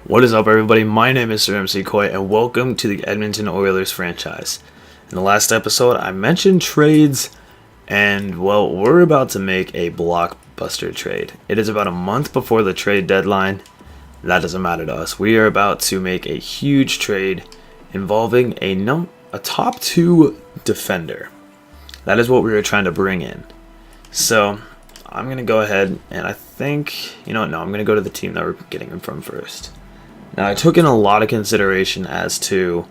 What is up, everybody? My name is SirEmCeeCoy, and welcome to the Edmonton Oilers franchise. In the last episode, I mentioned trades, and well, we're about to make a blockbuster trade. It is about a month before the trade deadline. That doesn't matter to us. We are about to make a huge trade involving a top 2 defender. That is what we were trying to bring in. So, I'm going to go ahead, and I think, I'm going to go to the team that we're getting him from first. Now, I took in a lot of consideration as to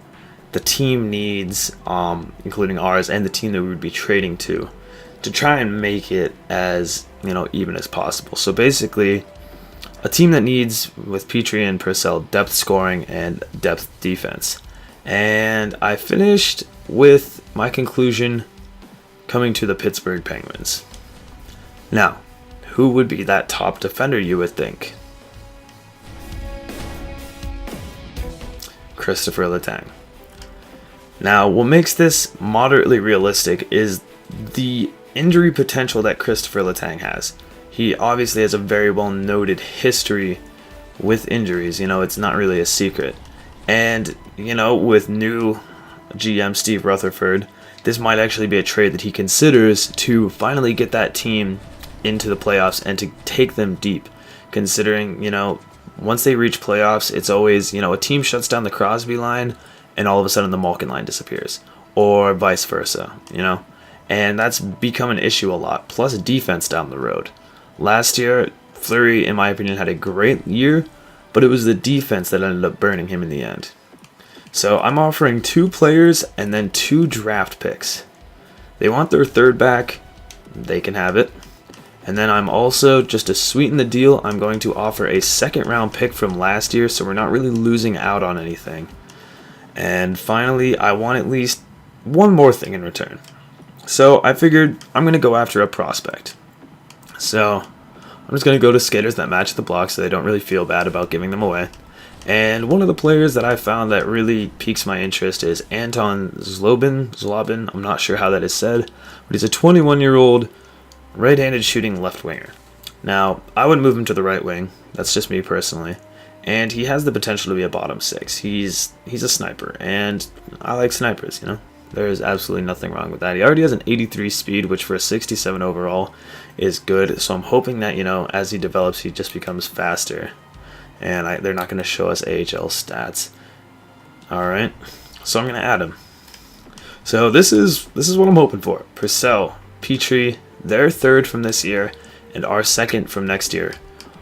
the team needs, including ours, and the team that we would be trading to try and make it as, even as possible. So basically, a team that needs, with Petrie and Purcell, depth scoring and depth defense. And I finished with my conclusion coming to the Pittsburgh Penguins. Now, who would be that top defender, you would think? Christopher Letang. Now, what makes this moderately realistic is the injury potential that Christopher Letang has. He obviously has a very well noted history with injuries. It's not really a secret. And, with new GM Steve Rutherford, this might actually be a trade that he considers to finally get that team into the playoffs and to take them deep. Considering, once they reach playoffs, it's always, a team shuts down the Crosby line and all of a sudden the Malkin line disappears. Or vice versa, And that's become an issue a lot. Plus defense down the road. Last year, Fleury, in my opinion, had a great year, but it was the defense that ended up burning him in the end. So I'm offering 2 players and then 2 draft picks. They want their third back, they can have it. And then I'm also, just to sweeten the deal, I'm going to offer a second round pick from last year, so we're not really losing out on anything. And finally, I want at least one more thing in return. So I figured I'm going to go after a prospect. So I'm just going to go to skaters that match the block so they don't really feel bad about giving them away. And one of the players that I found that really piques my interest is Anton Zlobin. I'm not sure how that is said, but he's a 21-year-old right-handed shooting left winger. Now, I would move him to the right wing. That's just me personally. And he has the potential to be a bottom 6. He's a sniper, and I like snipers, There is absolutely nothing wrong with that. He already has an 83 speed, which for a 67 overall is good. So I'm hoping that, as he develops, he just becomes faster. And they're not going to show us AHL stats. Alright, so I'm going to add him. So this is what I'm hoping for. Purcell, Petrie, their third from this year, and our second from next year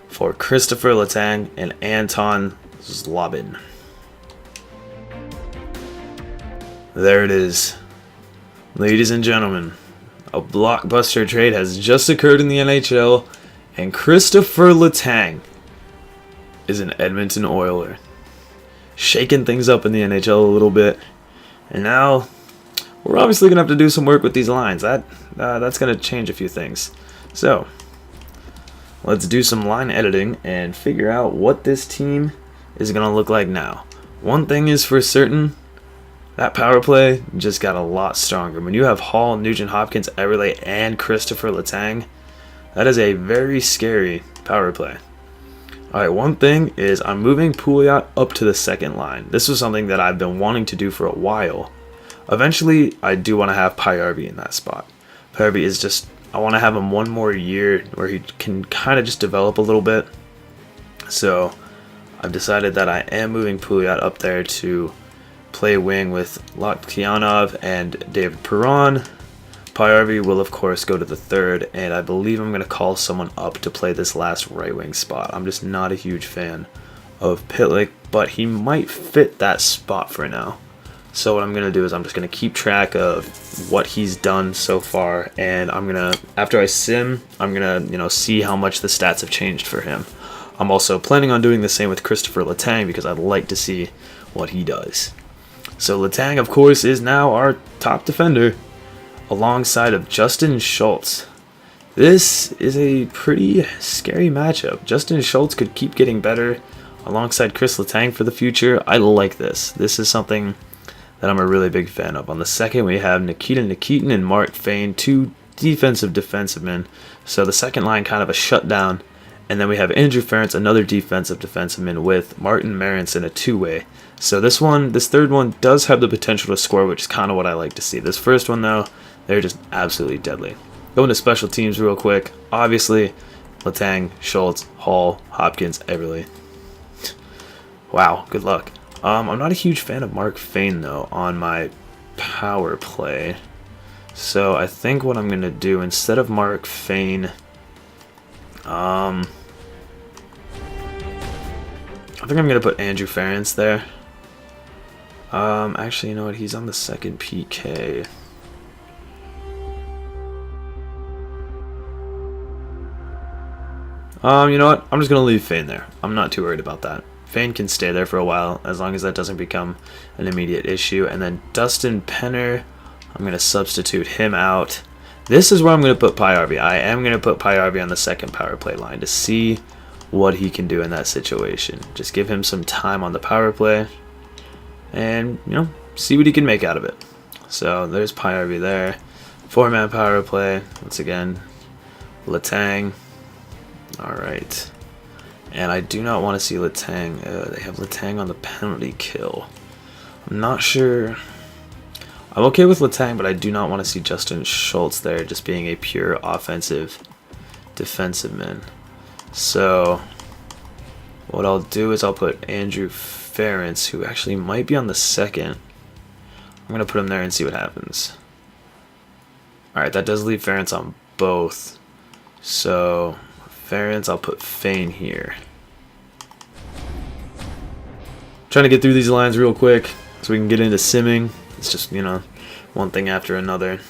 for Christopher Letang and Anton Zlobin. There it is. Ladies and gentlemen, a blockbuster trade has just occurred in the NHL, and Christopher Letang is an Edmonton Oiler. Shaking things up in the NHL a little bit. And now we're obviously going to have to do some work with these lines. That's going to change a few things. So, let's do some line editing and figure out what this team is going to look like now. One thing is for certain, that power play just got a lot stronger. When you have Hall, Nugent Hopkins, Eberle, and Christopher Letang, that is a very scary power play. Alright, one thing is I'm moving Pouliot up to the second line. This was something that I've been wanting to do for a while. Eventually, I do want to have Paiarvi in that spot. Paiarvi is just, I want to have him one more year where he can kind of just develop a little bit. So, I've decided that I am moving Pouliot up there to play wing with Lokyanov and David Perron. Paiarvi will, of course, go to the third, and I believe I'm going to call someone up to play this last right wing spot. I'm just not a huge fan of Pitlick, but he might fit that spot for now. So what I'm going to do is I'm just going to keep track of what he's done so far, and I'm going to, after I sim, I'm going to, see how much the stats have changed for him. I'm also planning on doing the same with Christopher Letang because I'd like to see what he does. So Letang, of course, is now our top defender alongside of Justin Schultz. This is a pretty scary matchup. Justin Schultz could keep getting better alongside Chris Letang for the future. I like this. This is something that I'm a really big fan of. On the second, we have Nikita Nikitin and Mark Fane, 2 defensive defensemen. So the second line kind of a shutdown. And then we have Andrew Ference, another defensive defenseman, with Martin Marins in a two-way. So this third one does have the potential to score, which is kind of what I like to see. This first one, though, they're just absolutely deadly. Going to special teams real quick. Obviously, Letang, Schultz, Hall, Hopkins, Everly. Wow, good luck. I'm not a huge fan of Mark Fane, though, on my power play. So I think what I'm going to do, instead of Mark Fane, I think I'm going to put Andrew Ference there. Actually, you know what? He's on the second PK. You know what? I'm just going to leave Fane there. I'm not too worried about that. Fane can stay there for a while, as long as that doesn't become an immediate issue. And then Dustin Penner, I'm going to substitute him out. This is where I'm going to put Pie-RV. I am going to put Pie-RV on the second power play line to see what he can do in that situation. Just give him some time on the power play and, you know, see what he can make out of it. So there's Pie-RV there. 4-man power play. Once again, Letang. All right. And I do not want to see Letang. They have Letang on the penalty kill. I'm not sure. I'm okay with Letang, but I do not want to see Justin Schultz there just being a pure offensive defensive man. So what I'll do is I'll put Andrew Ference, who actually might be on the second. I'm going to put him there and see what happens. Alright, that does leave Ference on both. So Ference, I'll put Fane here. Trying to get through these lines real quick so we can get into simming. It's just, you know, one thing after another.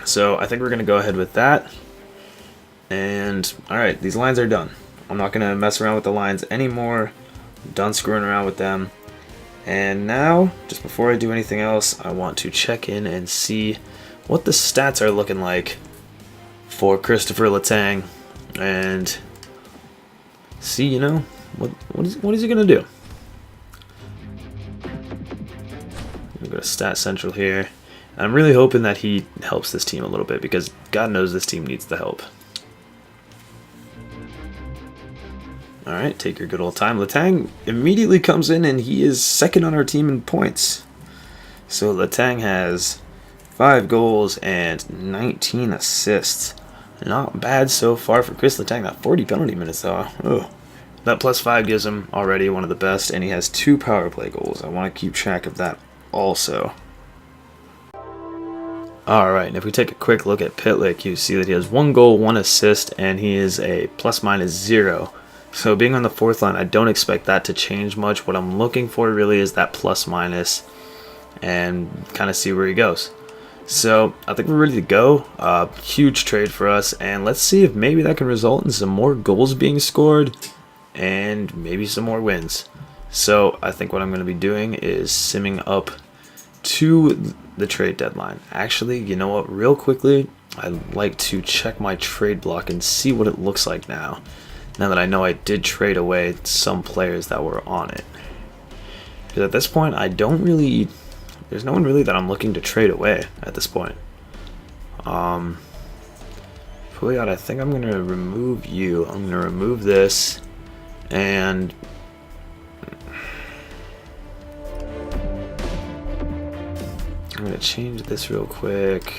So I think we're going to go ahead with that. And, alright, these lines are done. I'm not going to mess around with the lines anymore. I'm done screwing around with them. And now, just before I do anything else, I want to check in and see what the stats are looking like for Christopher Letang. And see, you know, what is he going to do? Go to Stat Central here. I'm really hoping that he helps this team a little bit, because God knows this team needs the help. Alright, take your good old time. Letang immediately comes in and he is second on our team in points. So Letang has 5 goals and 19 assists. Not bad so far for Chris Letang. That 40 penalty minutes though. Oh. That +5 gives him already one of the best, and he has 2 power play goals. I want to keep track of that also. Alright, and if we take a quick look at Pitlick, you see that he has 1 goal, 1 assist, and he is a ±0. So being on the 4th line, I don't expect that to change much. What I'm looking for really is that ±, and kind of see where he goes. So I think we're ready to go. Huge trade for us, and let's see if maybe that can result in some more goals being scored and maybe some more wins. So I think what I'm going to be doing is simming up to the trade deadline. Actually, you know what? Real quickly, I'd like to check my trade block and see what it looks like now. Now that I know I did trade away some players that were on it. Because at this point, I don't really... There's no one really that I'm looking to trade away at this point. Pouliot, I think I'm going to remove you. I'm going to remove this. And... I'm going to change this real quick.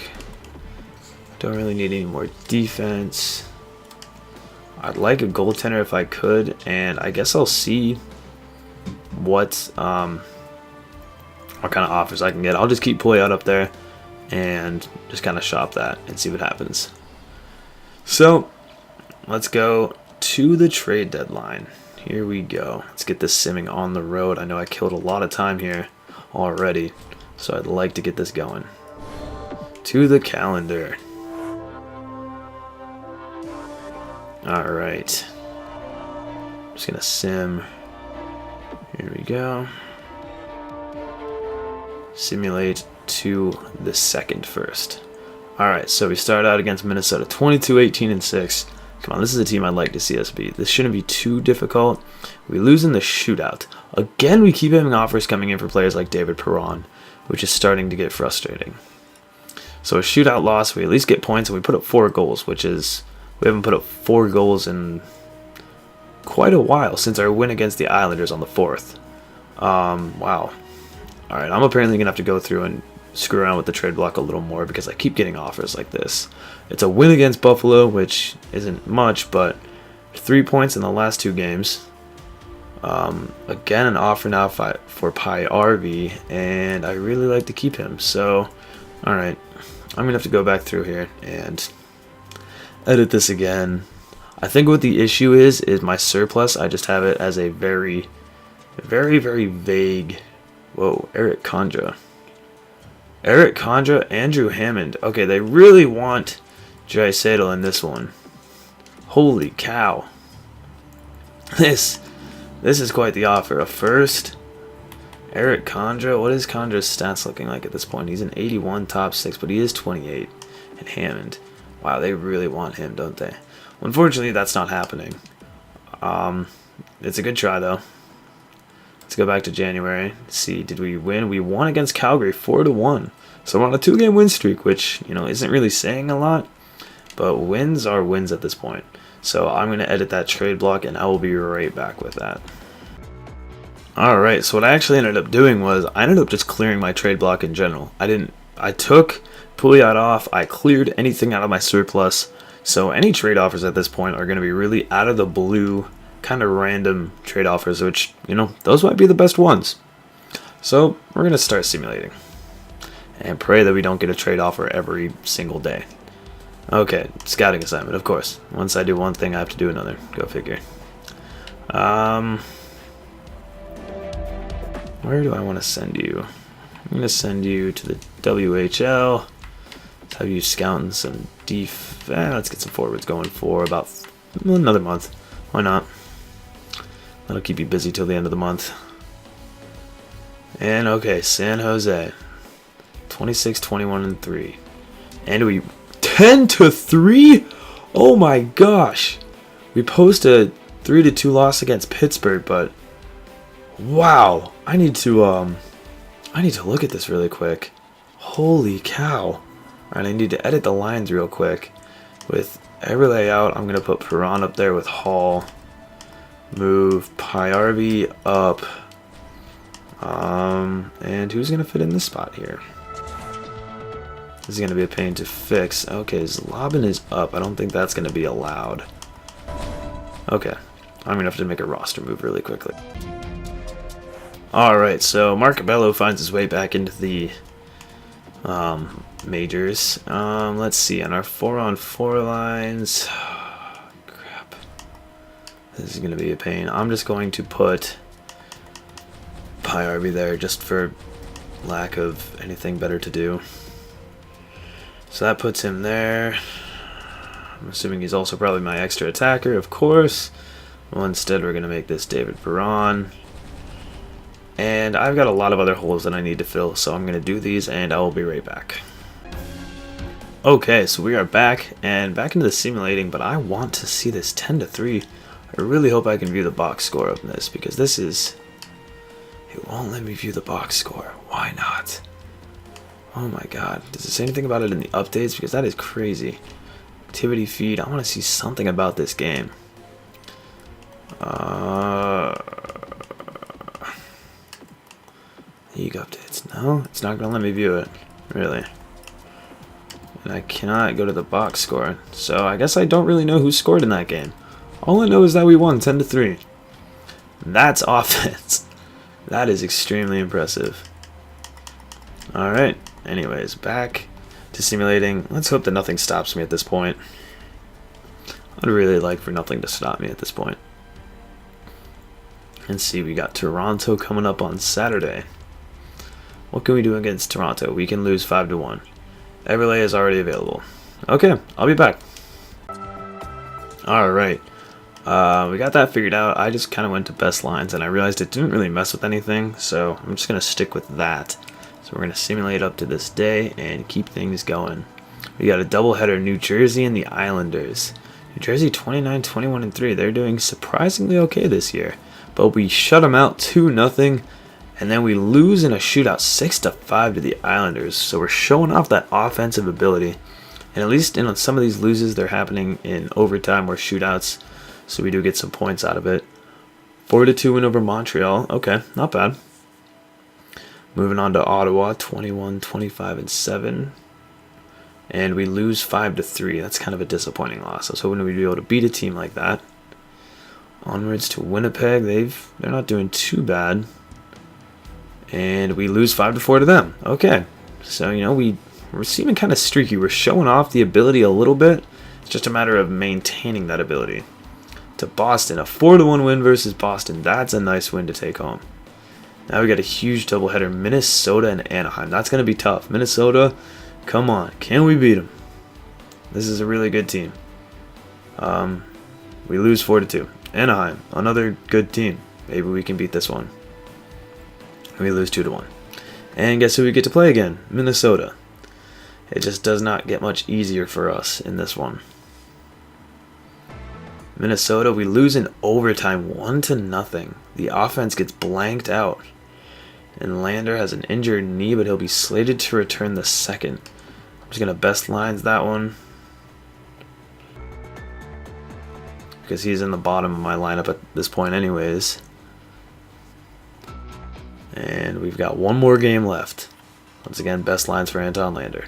Don't really need any more defense. I'd like a goaltender if I could, and I guess I'll see what kind of offers I can get. I'll just keep Pouliot up there and just kind of shop that and see what happens. So let's go to the trade deadline. Here we go. Let's get this simming on the road. I know I killed a lot of time here already, so I'd like to get this going. To the calendar. Alright. Just gonna sim. Here we go. Simulate to the second first. Alright, so we start out against Minnesota 22-18-6. Come on, this is a team I'd like to see us beat. This shouldn't be too difficult. We lose in the shootout. Again, we keep having offers coming in for players like David Perron, which is starting to get frustrating. So a shootout loss, we at least get points, and we put up 4 goals, which is We haven't put up 4 goals in quite a while since our win against the Islanders on the 4th. Wow. Alright, I'm apparently going to have to go through and screw around with the trade block a little more because I keep getting offers like this. It's a win against Buffalo, which isn't much, but 3 points in the last 2 games. Again, an offer now for Pi RV, and I really like to keep him. So, alright, I'm going to have to go back through here and edit this again. I think what the issue is my surplus. I just have it as a very, very vague. Whoa, Eric Condra, Andrew Hammond. Okay, they really want Draisaitl in this one. Holy cow. This is quite the offer. A first, Eric Condra. What is Condra's stats looking like at this point? He's an 81 top 6, but he is 28. And Hammond. Wow, they really want him, don't they? Well, unfortunately, that's not happening. It's a good try, though. Let's go back to January. See, did we win? We won against Calgary 4-1. So we're on a 2-game win streak, which, isn't really saying a lot. But wins are wins at this point. So I'm going to edit that trade block, and I will be right back with that. Alright, so what I actually ended up doing was I ended up just clearing my trade block in general. I took Pouliot off. I cleared anything out of my surplus. So any trade offers at this point are going to be really out of the blue, kind of random trade offers, which, those might be the best ones. So we're going to start simulating and pray that we don't get a trade offer every single day. Okay, scouting assignment, of course. Once I do one thing, I have to do another. Go figure. Where do I want to send you? I'm going to send you to the WHL. Let's have you scouting some let's get some forwards going for about another month. Why not? That'll keep you busy till the end of the month. And okay, San Jose. 26, 21, and 3. And we 10-3? Oh my gosh. We post a 3-2 loss against Pittsburgh, but wow. I need to look at this really quick. Holy cow. Alright, I need to edit the lines real quick. With every layout, I'm gonna put Perron up there with Hall. Move Pyarvi up. And who's gonna fit in this spot here? This is gonna be a pain to fix. Okay, Zlobin is up. I don't think that's gonna be allowed. Okay, I'm gonna have to make a roster move really quickly. Alright, so Mark Bello finds his way back into the majors. Let's see, on our 4-on-4 lines. Crap. This is going to be a pain. I'm just going to put Pyarvi there just for lack of anything better to do. So that puts him there. I'm assuming he's also probably my extra attacker, of course. Well, instead we're going to make this David Perron. And I've got a lot of other holes that I need to fill, so I'm going to do these and I will be right back. Okay, so we are back and back into the simulating, but I want to see this 10-3. I really hope I can view the box score of this because this is... It won't let me view the box score. Why not? Oh my god. Does it say anything about it in the updates? Because that is crazy. Activity feed. I want to see something about this game. League updates. No, it's not going to let me view it. Really. And I cannot go to the box score. So I guess I don't really know who scored in that game. All I know is that we won 10-3. That's offense. That is extremely impressive. Alright. Anyways, back to simulating. Let's hope that nothing stops me at this point. I'd really like for nothing to stop me at this point. And see, we got Toronto coming up on Saturday. What can we do against Toronto? We can lose 5-1. Everlay is already available. Okay, I'll be back. Alright. We got that figured out. I just kind of went to best lines and I realized it didn't really mess with anything. So I'm just going to stick with that. So we're going to simulate up to this day and keep things going. We got a doubleheader, New Jersey and the Islanders. New Jersey 29, 21, and 3. They're doing surprisingly okay this year. But we shut them out 2-0. And then we lose in a shootout 6-5 to the Islanders. So we're showing off that offensive ability. And at least in some of these loses, they're happening in overtime or shootouts, so we do get some points out of it. 4-2 win over Montreal. Okay, not bad. Moving on to Ottawa, 21-25-7. And we lose 5-3. That's kind of a disappointing loss. I was hoping we'd be able to beat a team like that. Onwards to Winnipeg. They're not doing too bad. And we lose 5-4 to them. Okay. So, we're seeming kind of streaky. We're showing off the ability a little bit. It's just a matter of maintaining that ability. To Boston, a 4-1 win versus Boston. That's a nice win to take home. Now we got a huge doubleheader, Minnesota and Anaheim. That's going to be tough. Minnesota, come on. Can we beat them? This is a really good team. We lose 4-2. Anaheim, another good team. Maybe we can beat this one. We lose 2-1. And guess who we get to play again? Minnesota. It just does not get much easier for us in this one. Minnesota, we lose in overtime 1-0. The offense gets blanked out. And Lander has an injured knee, but he'll be slated to return the second. I'm just going to best lines that one, because he's in the bottom of my lineup at this point anyways. And we've got one more game left. Once again, best lines for Anton Lander.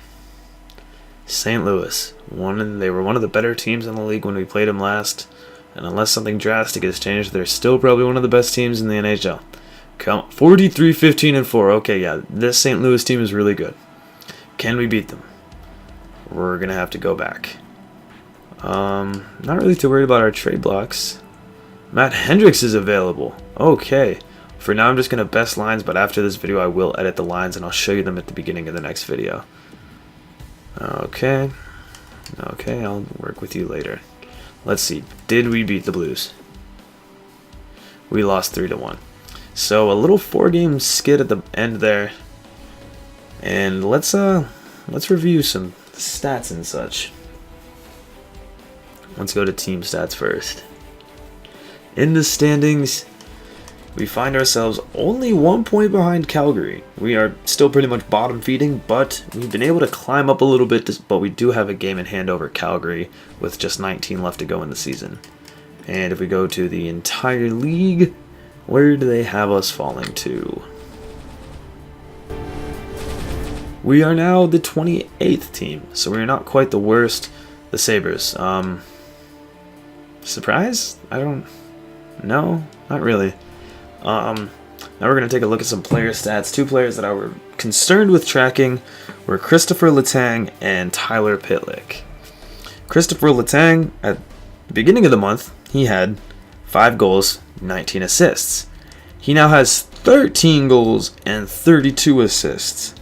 St. Louis. They were one of the better teams in the league when we played them last. And unless something drastic has changed, they're still probably one of the best teams in the NHL. 43-15-4. Okay, yeah, this St. Louis team is really good. Can we beat them? We're going to have to go back. Not really too worried about our trade blocks. Matt Hendricks is available. Okay. For now, I'm just going to best lines, but after this video, I will edit the lines, and I'll show you them at the beginning of the next video. Okay. Okay, I'll work with you later. Let's see. Did we beat the Blues? We lost 3-1. So a little 4-game skid at the end there. And let's review some stats and such. Let's go to team stats first. In the standings, we find ourselves only 1 point behind Calgary. We are still pretty much bottom feeding, but we've been able to climb up a little bit, but we do have a game in hand over Calgary with just 19 left to go in the season. And if we go to the entire league, where do they have us falling to? We are now the 28th team, so we're not quite the worst. The Sabres. Surprise? I don't know. Not really. Now we're going to take a look at some player stats. Two players that I were concerned with tracking were Christopher Letang and Tyler Pitlick. Christopher Letang, at the beginning of the month, he had 5 goals, 19 assists. He now has 13 goals and 32 assists.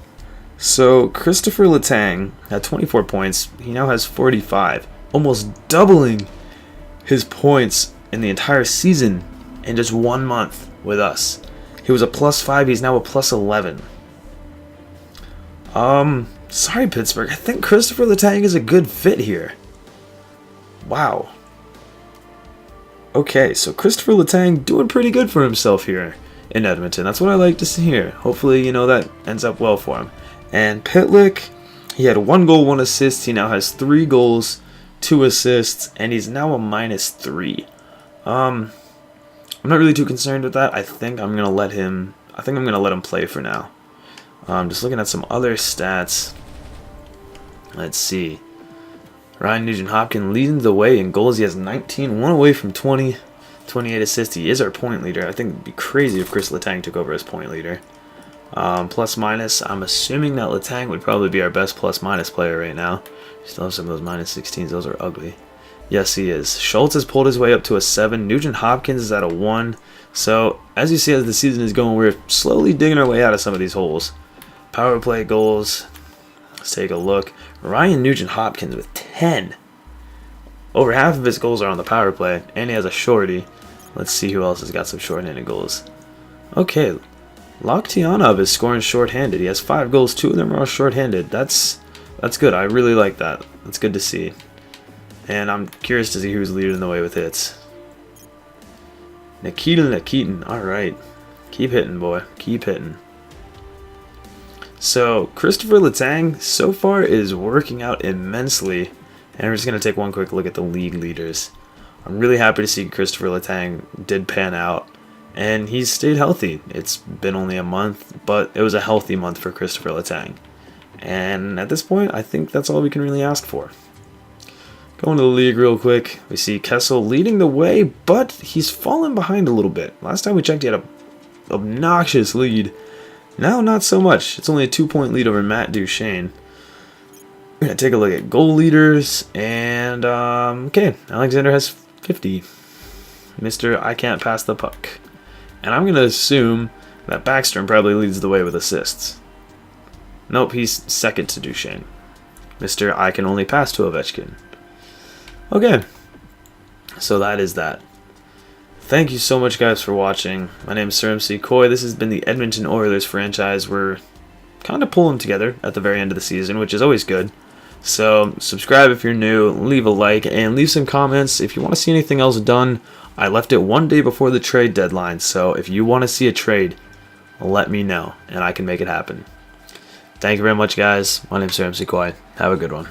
So Christopher Letang had 24 points. He now has 45, almost doubling his points in the entire season in just 1 month with us. He was a +5. He's now a +11. Sorry, Pittsburgh. I think Christopher Letang is a good fit here. Wow. Okay, so Christopher Letang doing pretty good for himself here in Edmonton. That's what I like to see here. Hopefully, that ends up well for him. And Pitlick, he had 1 goal, 1 assist. He now has 3 goals, 2 assists, and he's now a -3. I'm not really too concerned with that. I think I'm gonna let him play for now. Just looking at some other stats. Let's see. Ryan Nugent-Hopkins leading the way in goals. He has 19, 1 away from 20, 28 assists. He is our point leader. I think it'd be crazy if Chris Letang took over as point leader. Plus minus, I'm assuming that Letang would probably be our best plus minus player right now. Still have some of those -16s. Those are ugly. Yes, he is. Schultz has pulled his way up to a 7. Nugent-Hopkins is at a 1. So, as you see as the season is going, we're slowly digging our way out of some of these holes. Power play goals. Let's take a look. Ryan Nugent-Hopkins with 10. Over half of his goals are on the power play, and he has a shorty. Let's see who else has got some shorthanded goals. Okay, Loktionov is scoring shorthanded. He has 5 goals, 2 of them are all shorthanded. That's good. I really like that. That's good to see. And I'm curious to see who's leading the way with hits. Nikita Nikitin. Alright. Keep hitting, boy. Keep hitting. So Christopher Letang so far is working out immensely, and we're just going to take one quick look at the league leaders. I'm really happy to see Christopher Letang did pan out, and he's stayed healthy. It's been only a month, but it was a healthy month for Christopher Letang. And at this point, I think that's all we can really ask for. Going to the league real quick, we see Kessel leading the way, but he's fallen behind a little bit. Last time we checked, he had an obnoxious lead. Now, not so much. It's only a 2-point lead over Matt Duchesne. We're going to take a look at goal leaders, and, okay, Alexander has 50. Mr. I can't pass the puck. And I'm going to assume that Backstrom probably leads the way with assists. Nope, he's second to Duchesne. Mr. I can only pass to Ovechkin. Okay, so that is that. Thank you so much, guys, for watching. My name is SirEmCeeCoy. This has been the Edmonton Oilers franchise. We're kind of pulling together at the very end of the season, which is always good. So subscribe if you're new, leave a like, and leave some comments if you want to see anything else done. I left it one day before the trade deadline, so if you want to see a trade, let me know, and I can make it happen. Thank you very much, guys. My name is SirEmCeeCoy. Have a good one.